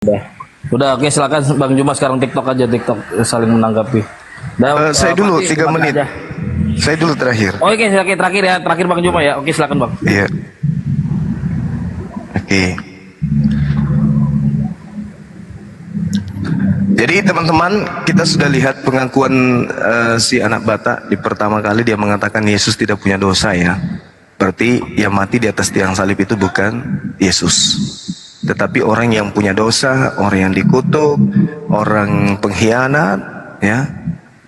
Udah. Udah, oke, silakan Bang Juma sekarang TikTok aja, TikTok saling menanggapi. Saya dulu Fatih, 3 silakan menit. aja. Saya dulu terakhir. Oh, oke, oke, terakhir ya, terakhir Bang Juma ya. Oke, silakan Bang. Iya. Oke. Jadi teman-teman, kita sudah lihat pengakuan si anak Batak di pertama kali dia mengatakan Yesus tidak punya dosa ya. Berarti yang mati di atas tiang salib itu bukan Yesus, tetapi orang yang punya dosa, orang yang dikutuk, orang pengkhianat ya.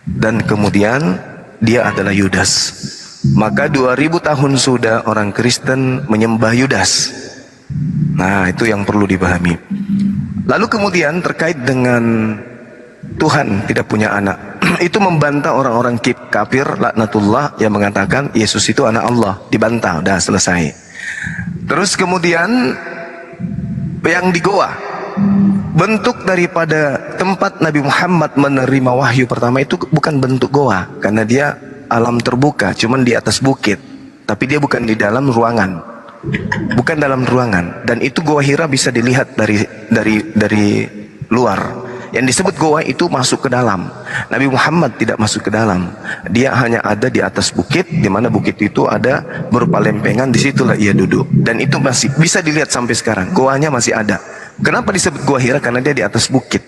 Dan kemudian dia adalah Yudas. Maka 2000 tahun sudah orang Kristen menyembah Yudas. Nah, itu yang perlu dipahami. Lalu kemudian terkait dengan Tuhan tidak punya anak, itu membantah orang-orang kafir laknatullah yang mengatakan Yesus itu anak Allah. Dibantah, udah selesai. Terus kemudian yang di goa, bentuk daripada tempat Nabi Muhammad menerima wahyu pertama itu bukan bentuk goa, karena dia alam terbuka, cuman di atas bukit, tapi dia bukan di dalam ruangan, bukan dalam ruangan. Dan itu goa Hira bisa dilihat dari luar. Yang disebut goa itu masuk ke dalam. Nabi Muhammad tidak masuk ke dalam. Dia hanya ada di atas bukit, di mana bukit itu ada berupa lempengan, disitulah ia duduk. Dan itu masih bisa dilihat sampai sekarang. Goanya masih ada. Kenapa disebut goa Hira? Karena dia di atas bukit.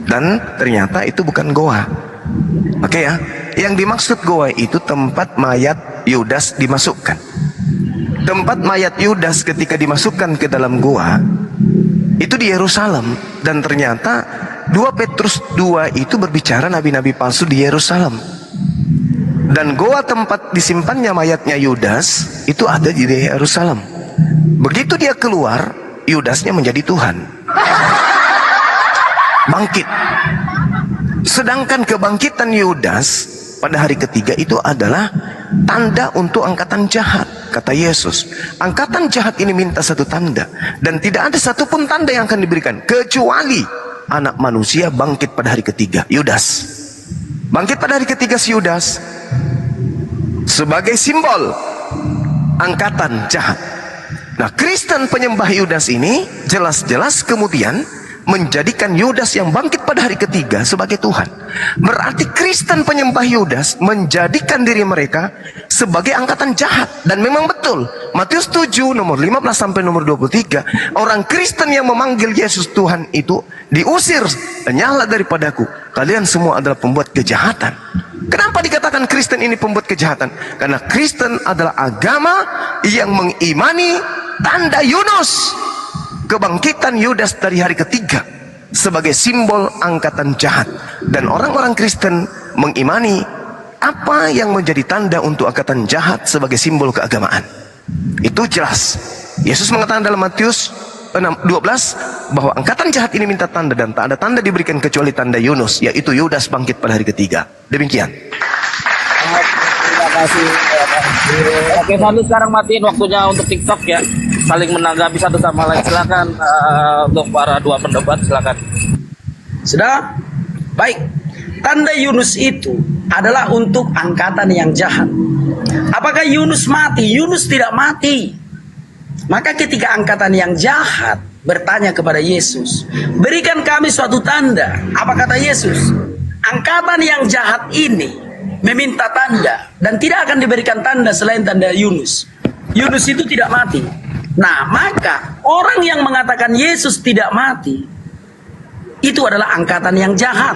Dan ternyata itu bukan goa. Oke ya. Yang dimaksud goa itu tempat mayat Yudas dimasukkan. Tempat mayat Yudas ketika dimasukkan ke dalam goa itu di Yerusalem. Dan ternyata 2 Petrus 2 itu berbicara nabi-nabi palsu di Yerusalem. Dan goa tempat disimpannya mayatnya Yudas itu ada di Yerusalem. Begitu dia keluar, Yudasnya menjadi Tuhan, bangkit. Sedangkan kebangkitan Yudas pada hari ketiga itu adalah tanda untuk angkatan jahat. Kata Yesus, angkatan jahat ini minta satu tanda, dan tidak ada satupun tanda yang akan diberikan kecuali anak manusia bangkit pada hari ketiga. Yudas bangkit pada hari ketiga, si Yudas sebagai simbol angkatan jahat. Nah, Kristen penyembah Yudas ini jelas-jelas kemudian menjadikan Yudas yang bangkit pada hari ketiga sebagai Tuhan. Berarti Kristen penyembah Yudas menjadikan diri mereka sebagai angkatan jahat. Dan memang betul, Matius 7 nomor 15 sampai nomor 23, orang Kristen yang memanggil Yesus Tuhan itu diusir, nyala daripadaku, kalian semua adalah pembuat kejahatan. Kenapa dikatakan Kristen ini pembuat kejahatan? Karena Kristen adalah agama yang mengimani tanda Yunus, kebangkitan Yudas dari hari ketiga sebagai simbol angkatan jahat. Dan orang-orang Kristen mengimani apa yang menjadi tanda untuk angkatan jahat sebagai simbol keagamaan. Itu jelas. Yesus mengatakan dalam Matius 12 bahwa angkatan jahat ini minta tanda, dan tak ada tanda diberikan kecuali tanda Yunus, yaitu Yudas bangkit pada hari ketiga. Demikian. Terima kasih. Oke, Fadli, sekarang matiin waktunya untuk TikTok ya. Saling menanggapi satu sama lain. Silakan untuk para dua pendebat, silakan. Sudah? Baik. Tanda Yunus itu adalah untuk angkatan yang jahat. Apakah Yunus mati? Yunus tidak mati. Maka ketika angkatan yang jahat bertanya kepada Yesus, berikan kami suatu tanda. Apa kata Yesus? Angkatan yang jahat ini meminta tanda, dan tidak akan diberikan tanda selain tanda Yunus. Yunus itu tidak mati. Nah, maka orang yang mengatakan Yesus tidak mati itu adalah angkatan yang jahat.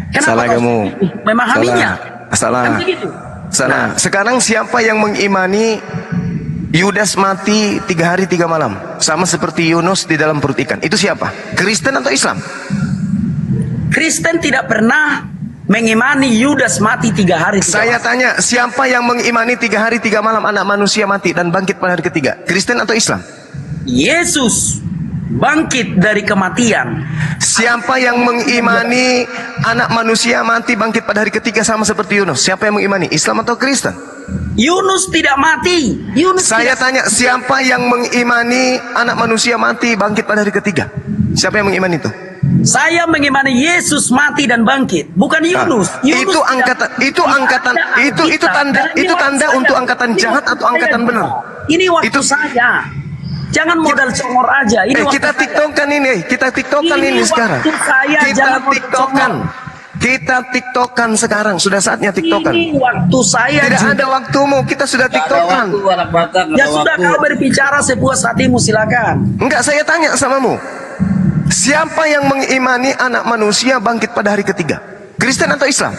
Kenapa Salah kamu memahaminya? Salah. Kan begitu. Salah. Nah, sekarang siapa yang mengimani Yudas mati 3 hari 3 malam sama seperti Yunus di dalam perut ikan? Itu siapa? Kristen atau Islam? Kristen tidak pernah mengimani Yudas mati 3 hari 3 Saya malam. tanya, siapa yang mengimani 3 hari 3 malam anak manusia mati dan bangkit pada hari ketiga? Kristen atau Islam? Yesus bangkit dari kematian. Siapa yang mengimani anak manusia mati bangkit pada hari ketiga sama seperti Yunus? Siapa yang mengimani? Islam atau Kristen? Yunus tidak mati. Yunus Saya tidak... tanya, siapa yang mengimani anak manusia mati bangkit pada hari ketiga? Siapa yang mengimani itu? Saya mengimani Yesus mati dan bangkit, bukan Yunus. Yunus Itu angkatan, itu angkatan, itu tanda untuk angkatan jahat atau angkatan benar? Ini waktu Itu saya. Jangan modal congor aja. Ini waktu Kita saya. tiktokan ini, kita tiktokan Ini ini sekarang. waktu saya, Kita jangan modal tiktokan. Kita tiktokan sekarang, sudah saatnya tiktokan. Ini waktu saya. Tidak juga. ada waktumu, kita sudah Nggak ada tiktokan. waktu, anak Batak, nggak Ya ada sudah, waktu. kau berbicara sepuas hatimu, silakan. Enggak, saya tanya samamu. Siapa yang mengimani anak manusia bangkit pada hari ketiga? Kristen atau Islam?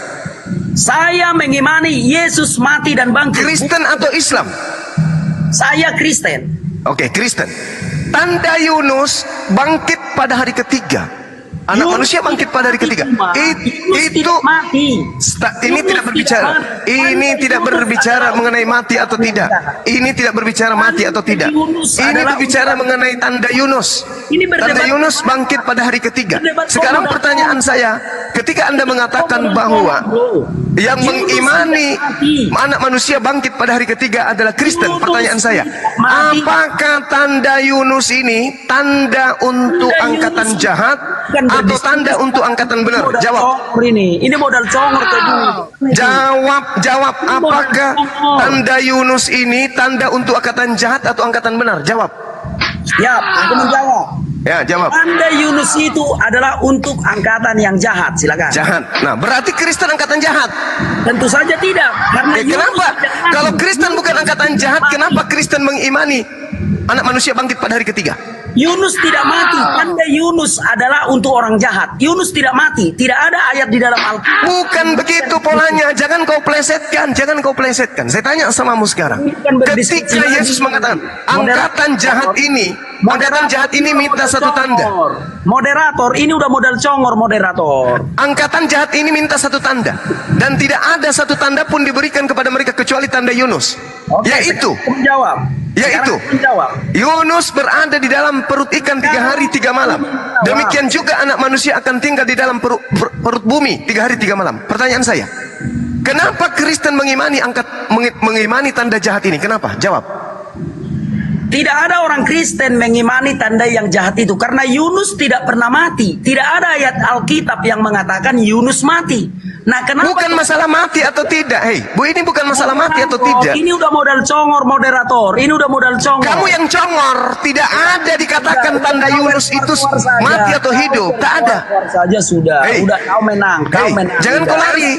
Saya mengimani Yesus mati dan bangkit. Kristen atau Islam? Saya Kristen. Oke, Kristen. Tanda Yunus bangkit pada hari ketiga. Anak Yunus manusia bangkit pada hari ketiga. Yunus Itu tidak mati. ini Yunus tidak berbicara. mati. Ini tidak Yunus berbicara adalah mengenai mati atau tidak. Ini tidak berbicara mati atau tidak. Yunus Ini adalah berbicara mengenai tanda Yunus. Ini berdebat. Tanda Yunus bangkit pada hari ketiga. Berdebat Sekarang kok, pertanyaan saya, ketika Anda mengatakan bahwa yang Yunus mengimani tidak mati. anak manusia bangkit pada hari ketiga adalah Kristen, Yunus pertanyaan saya, tidak mati. apakah tanda Yunus ini tanda untuk Tanda angkatan Yunus jahat bukan atau berdiskusi. tanda untuk angkatan benar? Modal Jawab. congor ini modal congor kayak gini. Jawab. Apakah tanda Yunus ini tanda untuk angkatan jahat atau angkatan benar? Jawab. Ya, aku menjawab. Ya, jawab. Tanda Yunus itu adalah untuk angkatan yang jahat. Silakan. Jahat. Nah, berarti Kristen angkatan jahat. Tentu saja tidak. Karena Yunus Kenapa? tidak mati. Kalau Kristen bukan angkatan jahat, kenapa Kristen mengimani anak manusia bangkit pada hari ketiga? Yunus tidak mati. Tanda Yunus adalah untuk orang jahat. Yunus tidak mati. Tidak ada ayat di dalam Alkitab. Bukan begitu polanya. Jangan kau plesetkan. Jangan kau plesetkan. Saya tanya samamu sekarang. Bukan berdiskusi Ketika lagi. Yesus mengatakan, angkatan jahat ini minta satu tanda. Moderator, ini udah modal congor moderator. Angkatan jahat ini minta satu tanda. Dan tidak ada satu tanda pun diberikan kepada mereka kecuali tanda Yunus. Yaitu, sekarang aku menjawab. Yaitu, Sekarang aku menjawab. Yunus berada di dalam perut ikan 3 hari 3 malam. Demikian juga anak manusia akan tinggal di dalam perut bumi 3 hari 3 malam. Pertanyaan saya, kenapa Kristen mengimani tanda jahat ini? Kenapa? Jawab. Tidak ada orang Kristen mengimani tanda yang jahat itu karena Yunus tidak pernah mati. Tidak ada ayat Alkitab yang mengatakan Yunus mati. Nah, kenapa? Bukan masalah mati atau tidak. Hei, Bu, ini bukan masalah mati atau tidak. Ini udah modal congor moderator. Ini udah modal congor. Kamu yang congor. Tidak ada dikatakan tanda Yunus itu mati atau hidup. Tak ada. Keluar saja sudah. Hey. Udah kau menang. Kau Hei, menang. jangan kau lari.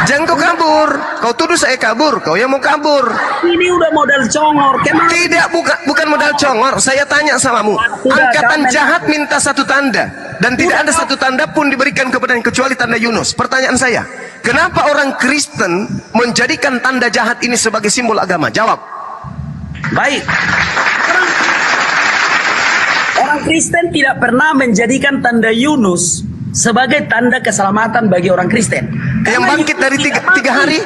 Jangan kau kabur. Kau tuduh saya kabur. Kau yang mau kabur. Ini udah modal congor. Kemana? Tidak, bukan modal congor. Saya tanya samamu. Angkatan jahat minta satu tanda. Dan tidak ada satu tanda pun diberikan kepadanya kecuali tanda Yunus. Pertanyaan saya, kenapa orang Kristen menjadikan tanda jahat ini sebagai simbol agama? Jawab. Baik. Orang Kristen tidak pernah menjadikan tanda Yunus sebagai tanda keselamatan bagi orang Kristen. Yang Karena bangkit Yunus dari tidak tiga mati. hari?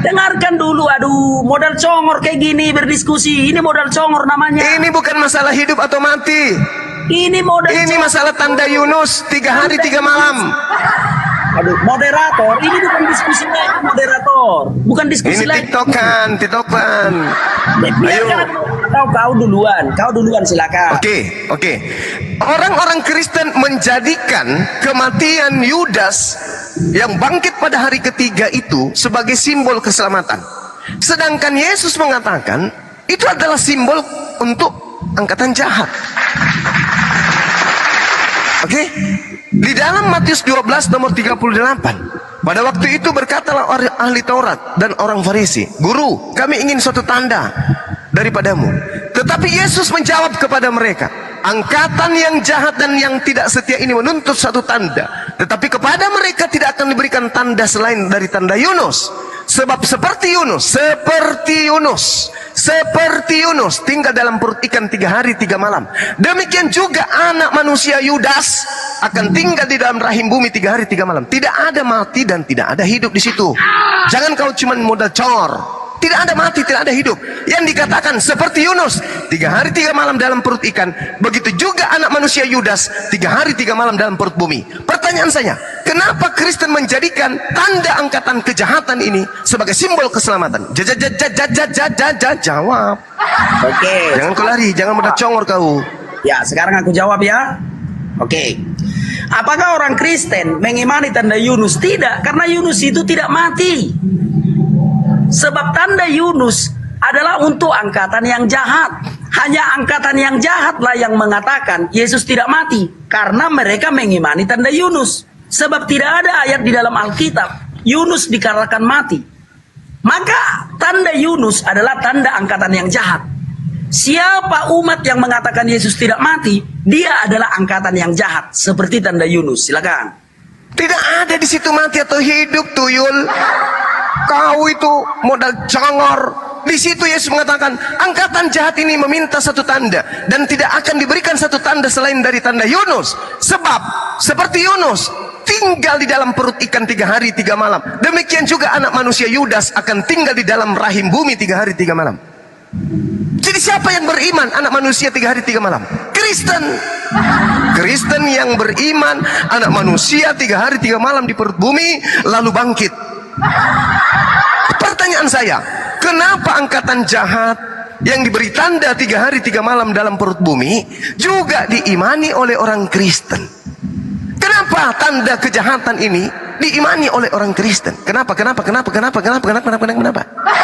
Dengarkan dulu, aduh, modal congor kayak gini berdiskusi. Ini modal congor namanya. Ini bukan masalah hidup atau mati. Ini modal Ini congor. masalah tanda Yunus 3 hari 3 malam. Aduh, moderator, ini bukan diskusi lagi, moderator. Bukan diskusi Ini lagi. tiktokan. Biarkan kau duluan silakan. Oke. Orang-orang Kristen menjadikan kematian Yudas yang bangkit pada hari ketiga itu sebagai simbol keselamatan. Sedangkan Yesus mengatakan itu adalah simbol untuk angkatan jahat. Oke? Di dalam Matius 12 nomor 38, pada waktu itu berkatalah orang ahli Taurat dan orang Farisi, "Guru, kami ingin suatu tanda daripadamu." Tetapi Yesus menjawab kepada mereka, "Angkatan yang jahat dan yang tidak setia ini menuntut satu tanda, tetapi kepada mereka tidak akan diberikan tanda selain dari tanda Yunus. Sebab seperti Yunus tinggal dalam perut ikan 3 hari 3 malam. Demikian juga anak manusia Yudas akan tinggal di dalam rahim bumi 3 hari 3 malam. Tidak ada mati dan tidak ada hidup di situ. Jangan kau cuma modal cor. Tidak ada mati, tidak ada hidup. Yang dikatakan seperti Yunus 3 hari 3 malam dalam perut ikan, begitu juga anak manusia Yudas 3 hari 3 malam dalam perut bumi. Pertanyaan saya, kenapa Kristen menjadikan tanda angkatan kejahatan ini sebagai simbol keselamatan? Jawab. Oke. Jangan kau lari, jangan mudah congor kau. Ya, sekarang aku jawab ya. Oke. Apakah orang Kristen mengimani tanda Yunus? Tidak, karena Yunus itu tidak mati. Sebab tanda Yunus adalah untuk angkatan yang jahat. Hanya angkatan yang jahatlah yang mengatakan Yesus tidak mati, karena mereka mengimani tanda Yunus. Sebab tidak ada ayat di dalam Alkitab Yunus dikarenakan mati. Maka tanda Yunus adalah tanda angkatan yang jahat. Siapa umat yang mengatakan Yesus tidak mati, dia adalah angkatan yang jahat, seperti tanda Yunus. Silakan. Tidak ada di situ mati atau hidup, tuyul. Kau itu modal congor. Di situ Yesus mengatakan, angkatan jahat ini meminta satu tanda, dan tidak akan diberikan satu tanda selain dari tanda Yunus. Sebab seperti Yunus tinggal di dalam perut ikan 3 hari 3 malam, demikian juga anak manusia Yudas akan tinggal di dalam rahim bumi 3 hari 3 malam. Jadi siapa yang beriman anak manusia 3 hari 3 malam? Kristen. Kristen yang beriman anak manusia 3 hari 3 malam di perut bumi lalu bangkit. Pertanyaan saya, kenapa angkatan jahat yang diberi tanda 3 hari 3 malam dalam perut bumi juga diimani oleh orang Kristen? Kenapa tanda kejahatan ini diimani oleh orang Kristen? Kenapa?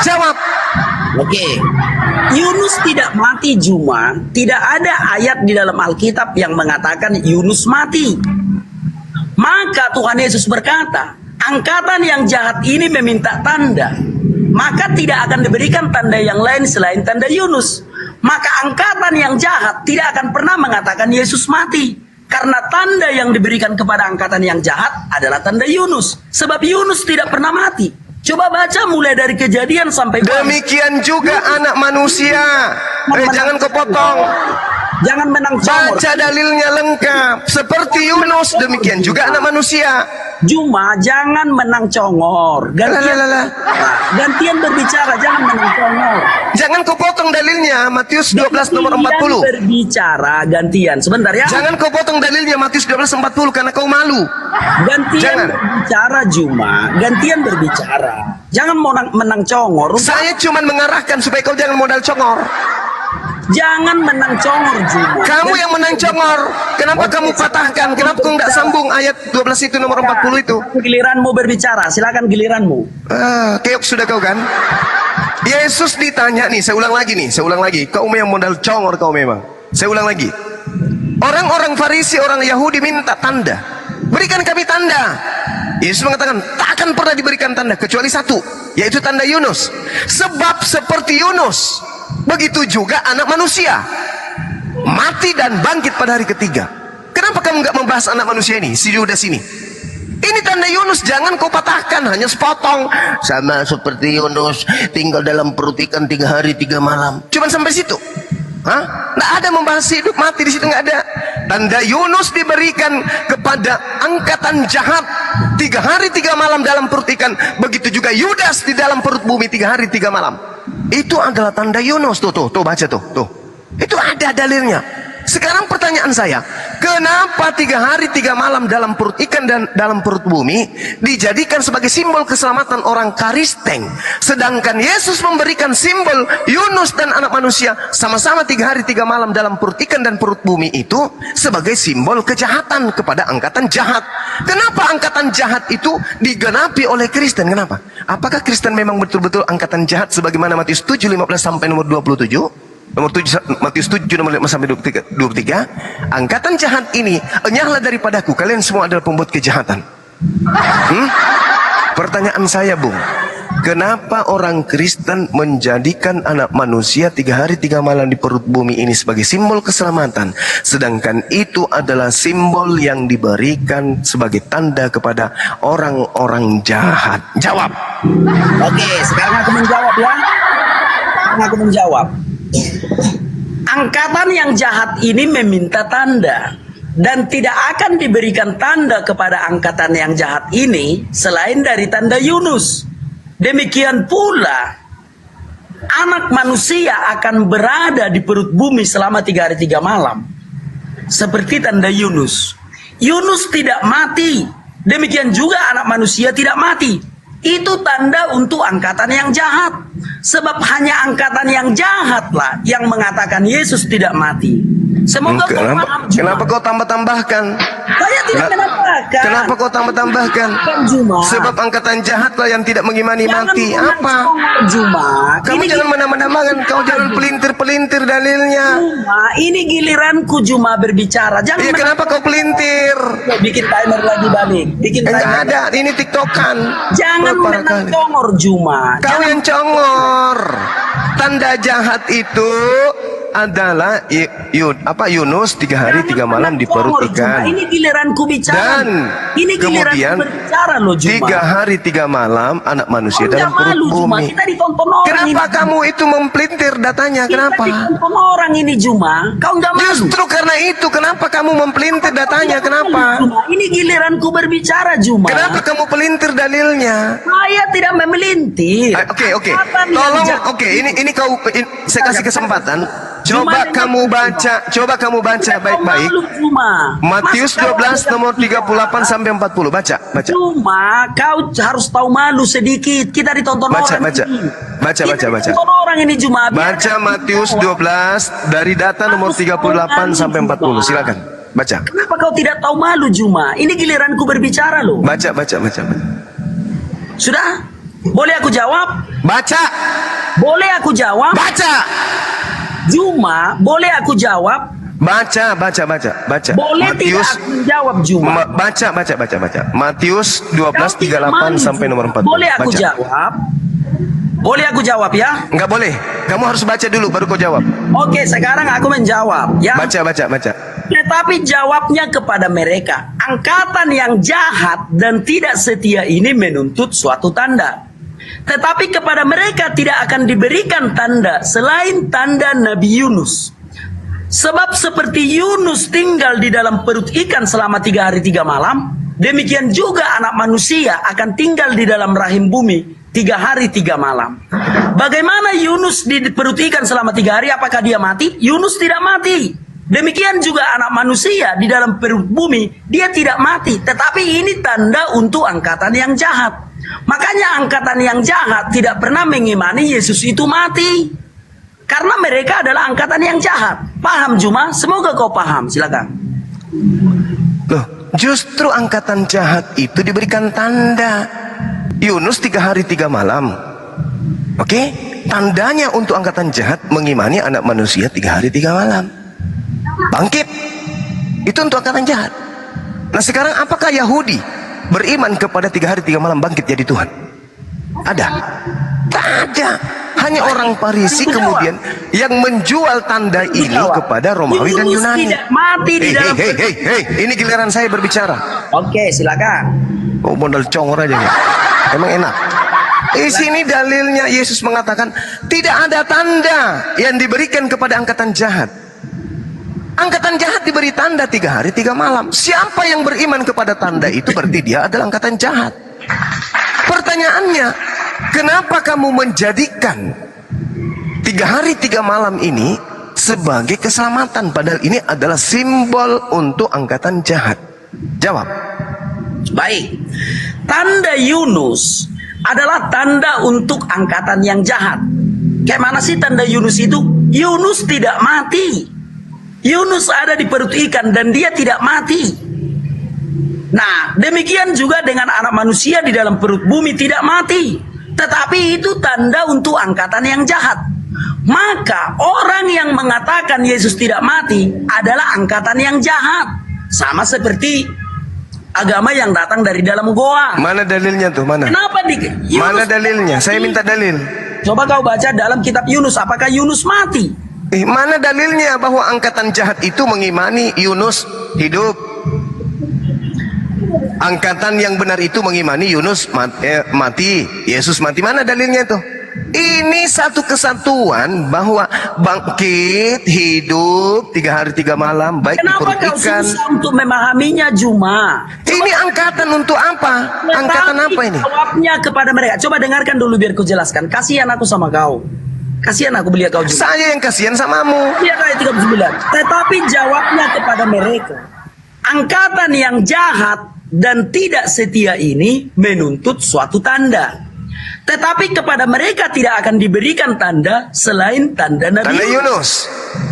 Jawab. Oke. Yunus tidak mati, Juma. Tidak ada ayat di dalam Alkitab yang mengatakan Yunus mati. Maka Tuhan Yesus berkata, angkatan yang jahat ini meminta tanda, maka tidak akan diberikan tanda yang lain selain tanda Yunus. Maka angkatan yang jahat tidak akan pernah mengatakan Yesus mati, karena tanda yang diberikan kepada angkatan yang jahat adalah tanda Yunus. Sebab Yunus tidak pernah mati. Coba baca mulai dari Kejadian sampai demikian juga anak manusia. Jangan kau potong. Jangan menang congor. Baca dalilnya lengkap. Seperti Yunus, demikian juga anak manusia. Juma, jangan menang congor. Gantian berbicara, jangan menang congor. Jangan kau potong dalilnya. Matius 12 nomor 40. Berbicara gantian. Sebentar ya. Jangan kau potong dalilnya Matius 12 40 karena kau malu. Gantian berbicara, Juma. Gantian berbicara. Jangan menang congor. Saya cuma mengarahkan supaya kau jangan modal congor. Jangan menang congor, Juma. Kamu yang menang congor. Kenapa kamu patahkan? Kenapa kau tidak sambung ayat 12 itu nomor 40 itu? Giliranmu berbicara, silakan giliranmu. Keok sudah kau kan? Yesus ditanya nih, saya ulang lagi. Kau yang modal congor kau memang. Saya ulang lagi. Orang-orang Farisi, orang Yahudi minta tanda. Berikan kami tanda. Yesus mengatakan, tak akan pernah diberikan tanda kecuali satu, yaitu tanda Yunus. Sebab seperti Yunus, begitu juga anak manusia mati dan bangkit pada hari ketiga. Kenapa kamu nggak membahas anak manusia ini, si Yudas ini? Ini tanda Yunus, jangan kau patahkan hanya sepotong. Sama seperti Yunus tinggal dalam perut ikan 3 hari 3 malam. Cuman sampai situ. Nggak ada membahas hidup mati di situ, nggak ada. Tanda Yunus diberikan kepada angkatan jahat 3 hari 3 malam dalam perut ikan. Begitu juga Yudas di dalam perut bumi 3 hari 3 malam. Itu adalah tanda Yunus. Tuh baca tuh. Itu ada dalilnya. Sekarang pertanyaan saya, kenapa 3 hari 3 malam dalam perut ikan dan dalam perut bumi dijadikan sebagai simbol keselamatan orang Kristen, sedangkan Yesus memberikan simbol Yunus dan anak manusia sama-sama 3 hari 3 malam dalam perut ikan dan perut bumi itu sebagai simbol kejahatan kepada angkatan jahat? Kenapa angkatan jahat itu digenapi oleh Kristen? Kenapa? Apakah Kristen memang betul-betul angkatan jahat sebagaimana Matius 7:15 sampai nomor 27? Matius 7 nomor 5 sampai 23. Angkatan jahat ini, enyahlah daripadaku, kalian semua adalah pembuat kejahatan. Pertanyaan saya, Bung, kenapa orang Kristen menjadikan anak manusia 3 hari 3 malam di perut bumi ini sebagai simbol keselamatan, sedangkan itu adalah simbol yang diberikan sebagai tanda kepada orang-orang jahat? Jawab. Oke, sekarang aku menjawab ya. Angkatan yang jahat ini meminta tanda, dan tidak akan diberikan tanda kepada angkatan yang jahat ini selain dari tanda Yunus. Demikian pula anak manusia akan berada di perut bumi selama 3 hari 3 malam seperti tanda Yunus. Yunus tidak mati, demikian juga anak manusia tidak mati. Itu tanda untuk angkatan yang jahat. Sebab hanya angkatan yang jahatlah yang mengatakan Yesus tidak mati. Semoga kenapa kau tambah-tambahkan? Saya tidak menambahkan. Kenapa kau tambah-tambahkan? Juma. Sebab angkatan jahatlah yang tidak mengimani Jangan mati. Apa? Juma. Kamu jangan menambah-nambahkan. Kau jangan pelintir-pelintir dalilnya. Juma, ini giliranku Juma berbicara. Jangan Iya, kenapa kau pelintir? bikin timer lagi balik. Bikin Enggak timer. ada, ini tiktokan. Jangan Berapa kali? menang congor Juma. Kau yang congor. Tanda jahat itu adalah Yunus 3 hari 3 malam di perut ikan. Ini giliranku bicara. Dan ini giliranku kemudian berbicara loh Juma. 3 hari 3 malam anak manusia dalam perut malu Juma. bumi. Kita ditonton orang Kenapa ini. kamu itu mempelintir datanya? Kita Kenapa? ditonton orang ini Juma. Kau nggak malu. Justru karena itu, kenapa kamu mempelintir datanya? Kenapa? Juma. Ini giliranku berbicara Juma. Kenapa kamu pelintir dalilnya? Saya tidak memelintir. Oke. Apa yang Tolong, jahat? ini kau, saya kasih kesempatan. Coba Juma, kamu baca baik-baik. Malu, Juma. Matius Masa kau 12 ada nomor yang 38 sampai 40. Baca. Cuma kau harus tahu malu sedikit. Kita ditonton orang ini. Baca. Ditonton orang ini Juma. Baca Matius 12 dari data nomor 38 sampai 40. Silakan. Baca. Kenapa kau tidak tahu malu Juma? Ini giliranku berbicara loh. Baca. Sudah? Boleh aku jawab? Baca. Boleh aku jawab? Baca. Juma, boleh aku jawab? Baca. Boleh tidak Matius aku jawab Juma? baca. Matius 12 Kau tidak 38 malu, sampai nomor 40. Boleh aku Baca. jawab? Boleh aku jawab ya? Enggak boleh. Kamu harus baca dulu baru kau jawab. Oke, sekarang aku menjawab ya. Baca. Tetapi jawabnya kepada mereka, angkatan yang jahat dan tidak setia ini menuntut suatu tanda. Tetapi kepada mereka tidak akan diberikan tanda selain tanda Nabi Yunus. Sebab seperti Yunus tinggal di dalam perut ikan selama 3 hari 3 malam, demikian juga anak manusia akan tinggal di dalam rahim bumi 3 hari 3 malam. Bagaimana Yunus di perut ikan selama 3 hari, apakah dia mati? Yunus tidak mati. Demikian juga anak manusia di dalam perut bumi, dia tidak mati. Tetapi ini tanda untuk angkatan yang jahat. Makanya angkatan yang jahat tidak pernah mengimani Yesus itu mati. Karena mereka adalah angkatan yang jahat. Paham Juma? Semoga kau paham. Silakan. Loh, justru angkatan jahat itu diberikan tanda. Yunus 3 hari 3 malam. Oke? Tandanya untuk angkatan jahat mengimani anak manusia 3 hari 3 malam. Bangkit. Itu untuk angkatan jahat. Nah sekarang apakah Yahudi beriman kepada 3 hari 3 malam bangkit jadi Tuhan? Ada? Tak ada. Hanya orang Farisi kemudian yang menjual tanda ini kepada Romawi dan Yunus Yunani. tidak mati di dalam. Hei, ini giliran saya berbicara. Oke, silakan. Oh, modal congor aja ya. Emang enak. Di sini dalilnya Yesus mengatakan tidak ada tanda yang diberikan kepada angkatan jahat. Angkatan jahat diberi tanda 3 hari 3 malam. Siapa yang beriman kepada tanda itu berarti dia adalah angkatan jahat. Pertanyaannya, kenapa kamu menjadikan 3 hari 3 malam ini sebagai keselamatan, padahal ini adalah simbol untuk angkatan jahat? Jawab. Baik. Tanda Yunus adalah tanda untuk angkatan yang jahat. Kayak mana sih tanda Yunus itu? Yunus tidak mati. Yunus ada di perut ikan dan dia tidak mati. Nah, demikian juga dengan anak manusia di dalam perut bumi tidak mati. Tetapi itu tanda untuk angkatan yang jahat. Maka orang yang mengatakan Yesus tidak mati adalah angkatan yang jahat. Sama seperti agama yang datang dari dalam goa. Mana dalilnya tuh? Mana? Kenapa Yunus, mana dalilnya? Saya minta dalil. Coba kau baca dalam kitab Yunus, apakah Yunus mati? Mana dalilnya bahwa angkatan jahat itu mengimani Yunus hidup? Angkatan yang benar itu mengimani Yunus mati, Yesus mati. Mana dalilnya itu? Ini satu kesatuan bahwa bangkit, hidup 3 hari 3 malam, baik di Kenapa perut kau ikan. susah untuk memahaminya Juma? Ini angkatan untuk apa? Angkatan apa ini? Jawabnya kepada mereka. Coba dengarkan dulu biar ku jelaskan. Kasihan aku sama kau. Kasihan aku melihat kau juga. Saya yang kasihan samamu. Lihat ayat 39. Tetapi jawabnya kepada mereka, angkatan yang jahat dan tidak setia ini menuntut suatu tanda. Tetapi kepada mereka tidak akan diberikan tanda selain tanda Nabi Tanda Yunus. Yunus.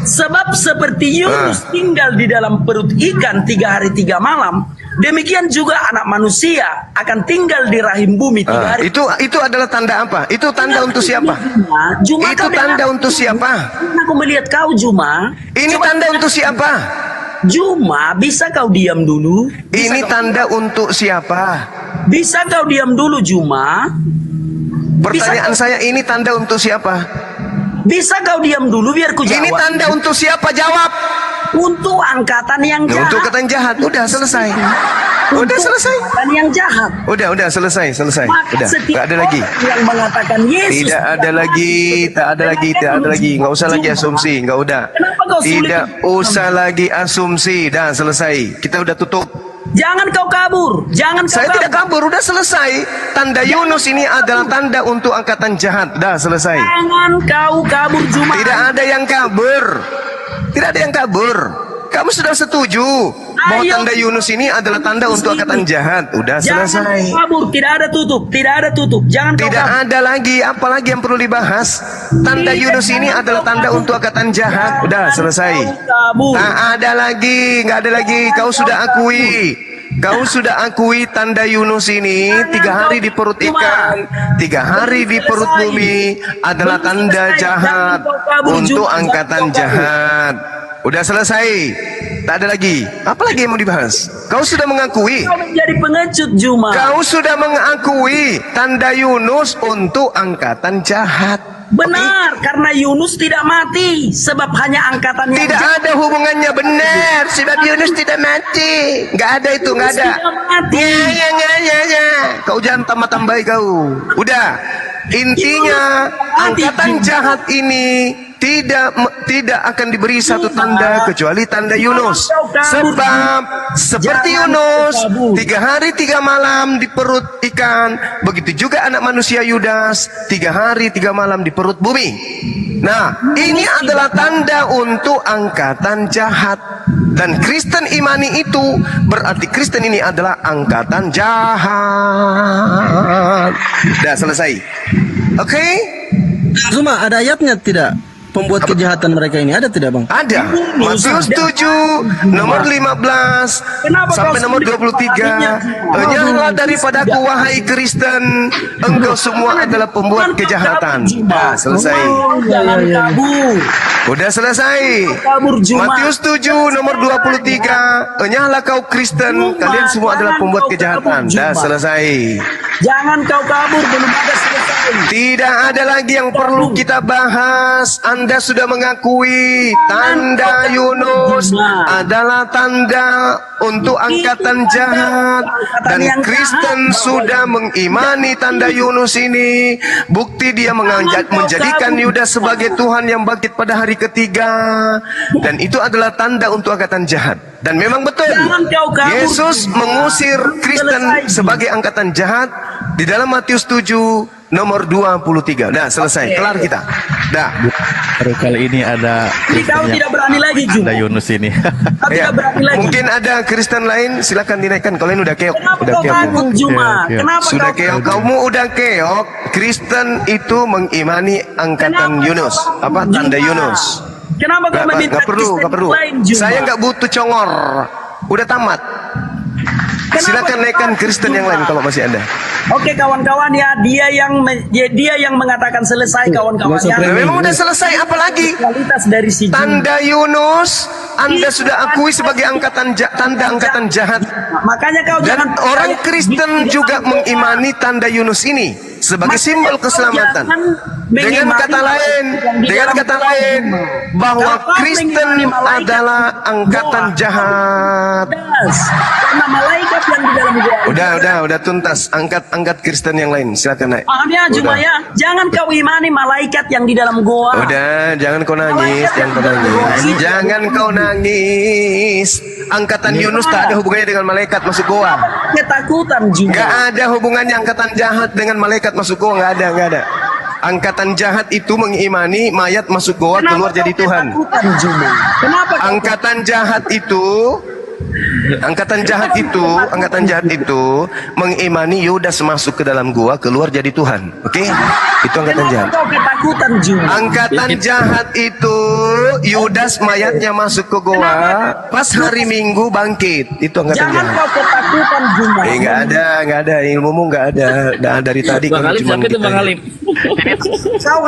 Sebab seperti Yunus tinggal di dalam perut ikan 3 hari 3 malam, demikian juga anak manusia akan tinggal di rahim bumi 3 hari. Itu adalah tanda apa? Itu tanda untuk siapa? Juma, Itu kau tanda dengar? untuk siapa? Aku melihat kau Juma. Ini Coba tanda untuk siapa? Juma, bisa kau diam dulu? Ini tanda untuk siapa? Bisa kau diam dulu Juma? Pertanyaan saya, ini tanda untuk siapa? Bisa kau diam dulu biar ku jawab? Ini tanda untuk siapa? Jawab. Untuk angkatan yang jahat. Untuk kata jahat. Udah selesai. Udah selesai. Angkatan yang jahat. Udah selesai. Maka Udah, setiap nggak ada lagi. orang yang mengatakan Yesus Tidak ada lagi, tak ada lagi. Nggak usah lagi asumsi, nggak udah. Kenapa kau sulit? Tidak usah lagi asumsi. Dah selesai. Kita udah tutup. Jangan kau kabur. Jangan kau Saya tidak kabur, udah selesai. Tanda Yunus ini adalah tanda untuk angkatan jahat. Dah selesai. Jangan kau kabur Juma. Tidak ada yang kabur. Tidak ada yang kabur. Kamu sudah setuju bahwa Ayo. tanda Yunus ini adalah tanda untuk angkatan jahat. Udah Jangan selesai. kabur. Tidak ada tutup. Tidak ada tutup. Jangan kau Tidak kabur. ada lagi, apalagi yang perlu dibahas. Tanda Yunus ini adalah tanda untuk angkatan jahat. Udah selesai. Kabur. Tak ada lagi, nggak ada lagi. Kau sudah akui. Kau sudah akui tanda Yunus ini 3 hari di perut ikan, 3 hari di perut bumi adalah tanda jahat untuk angkatan jahat. Udah selesai. Tak ada lagi. Apa lagi yang mau dibahas? Kau sudah mengakui. Kau menjadi pengecut Juma. Kau sudah mengakui tanda Yunus untuk angkatan jahat. Benar, karena Yunus tidak mati, sebab hanya angkatan yang Tidak jahat. ada hubungannya, benar. Sebab Yunus tidak mati. Nggak ada itu, nggak ada. Tidak mati. Ya. Kau jangan tambah-tambahi kau. Udah. Intinya angkatan jahat ini tidak akan diberi satu tanda kecuali tanda Yunus. Sebab seperti Yunus 3 hari 3 malam di perut ikan, begitu juga anak manusia Yudas 3 hari 3 malam di perut bumi. Nah, ini adalah tanda untuk angkatan jahat. Dan Kristen imani itu berarti Kristen ini adalah angkatan jahat. Dah selesai. Oke? Zuma, ada ayatnya tidak? Pembuat kejahatan mereka ini ada tidak, Bang? Ada. Matius 7 nomor 15 sampai nomor 23. Janganlah daripadaku wahai Kristen, engkau semua adalah pembuat kejahatan. Dah selesai. Jangan kabur. Udah selesai. Kabur Juma. Matius 7 nomor 23. Enyahlah kau Kristen, kalian semua adalah pembuat kejahatan. Dah selesai. Jangan kau kabur, belum ada selesai. Tidak ada lagi yang perlu kita bahas. Anda sudah mengakui tanda Yunus adalah tanda untuk angkatan jahat. Dan Kristen sudah mengimani tanda Yunus ini. Bukti dia menjadikan Yudas sebagai Tuhan yang bangkit pada hari ketiga. Dan itu adalah tanda untuk angkatan jahat. Dan memang betul, Yesus mengusir Kristen sebagai angkatan jahat di dalam Matius 7 nomor 23. Dah selesai, kelar kita. Dah. Baru kali ini ada Jadi kau tidak berani lagi Juma. ada Yunus ini. Kau Ya, tidak berani lagi. mungkin ada Kristen lain, silakan dinaikkan. Kalian udah keok, Kenapa udah kau keok. takut Juma? Oke. Kenapa Sudah kau keok, kamu udah keok. Kristen itu mengimani angkatan Kenapa Yunus, kau apa takut, tanda Juma? Yunus. Kenapa kau meminta Nggak perlu, Kristen nggak perlu. lain, Juma? Saya nggak butuh congor. Udah tamat. Kenapa Silakan kau naikkan takut, Kristen yang Juma? lain kalau masih ada. Oke kawan-kawan ya, dia yang mengatakan selesai kawan-kawan ya. Nah, memang udah selesai, apalagi? Kualitas dari si Juma. Tanda Yunus, Anda sudah akui sebagai tanda angkatan jahat. Makanya kau Dan jangan orang percaya Kristen juga mengimani tanda Yunus ini sebagai simbol keselamatan. Dengan kata lain, bahwa Kristen adalah angkatan jahat. Karena malaikat yang di dalam gua. Udah tuntas. Angkat Kristen yang lain. Silakan naik. Paham ya Juma Udah. ya? Jangan kau imani malaikat yang di dalam goa. Udah, jangan kau nangis, jangan kau nangis. Angkatan Yunus tak ada hubungannya dengan malaikat masuk goa. Ketakutan Juma. Gak ada hubungannya angkatan jahat dengan malaikat masuk goa, nggak ada. Angkatan jahat itu mengimani mayat masuk goa keluar jadi Tuhan. Ketakutan Juma. Kenapa kau Angkatan jahat itu Angkatan jahat itu mengimani Yudas masuk ke dalam gua, keluar jadi Tuhan. Oke? Itu angkatan jahat. Kau ketakutan Juma. Angkatan jahat itu Yudas mayatnya masuk ke goa, pas hari Minggu bangkit. Itu angkatan Jangan jahat. kau ketakutan Juma. Nggak ada ilmumu nggak ada. Nah, dari tadi Bang kamu Alip cuma siapa itu Bang Alip? Kau